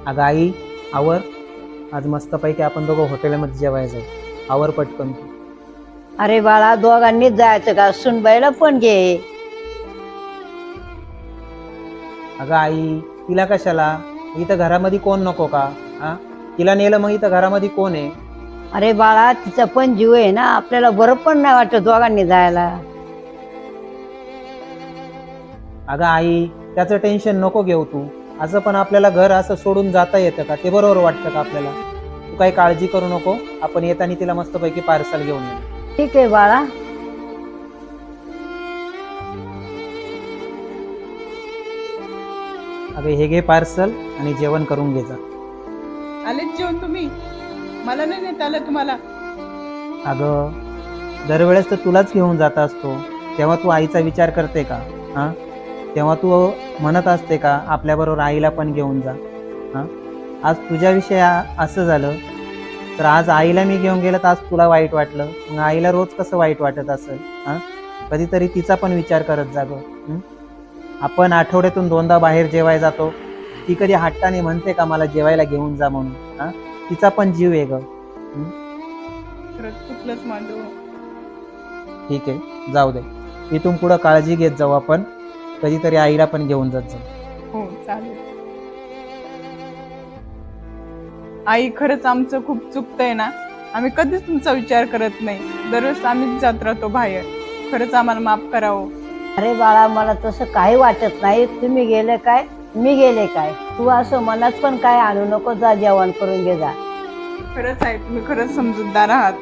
अगं आई, आवर. आज मस्तपैकी आपण दोघं हॉटेलमध्ये जेवायला जाऊ. आवर पटकन तू. अरे बाळा, दोघांनीच जायचं का? सुनबाईला पण घे. अगं आई, तिला कशाला? इथं घरामध्ये कोण नको का? हा, तिला नेलं मग इथं घरामध्ये कोण आहे? अरे बाळा, तिचा पण जीव आहे ना, आपल्याला बरं पण नाही वाटत दोघांनी जायला. अगं आई, त्याचं टेन्शन नको घेऊ तू. असं पण आपल्याला घर असं सोडून जाता येतं का? ते बरोबर वाटतं का आपल्याला? तू काही काळजी करू नको. आपण येताना तिला मस्तपैकी पार्सल घेऊन येऊ. ठीक आहे बाळा. अगं हे घे पार्सल आणि जेवण करून घे जा. आलेच जेवण तुम्ही? मला नाही नेता आलं तुम्हाला? अगं दरवेळेस तर तुलाच घेऊन जात असतो, तेव्हा तू आईचा विचार करते का? हां, तेव्हा तू म्हणत असते का आपल्याबरोबर आईला पण घेऊन जा? हां, आज तुझ्याविषयी असं झालं तर आज आईला मी घेऊन गेलं तर आज तुला वाईट वाटलं. मग आईला रोज कसं वाईट वाटत असेल? हां, कधीतरी तिचा पण विचार करत जा गं. आपण आठवड्यातून 2दा बाहेर जेवायला जातो. ती कधी हट्टाने म्हणते का मला जेवायला घेऊन जा म्हणून? हां, तिचा पण जीव आहे गं. खरंच चुकलंच माझं. ठीक आहे, जाऊ दे. इथून पुढं काळजी घेत जाऊ आपण. कधीतरी आईला पण घेऊन जात जाऊ. हो चालेल. आई, खरंच आमचं खूप चुकतंय ना. आम्ही कधीच तुमचा विचार करत नाही. दररोज आम्हीच जात राहतो बाहेर. खरंच आम्हाला माफ करावं. अरे बाळा, मला तसं काही वाटत नाही. तुम्ही गेले काय, मी गेले काय, तू असं मनात पण काय आणू नको. जा जेवण करून घे जा. खरंच आहे, तुम्ही खरंच समजूतदार आहात.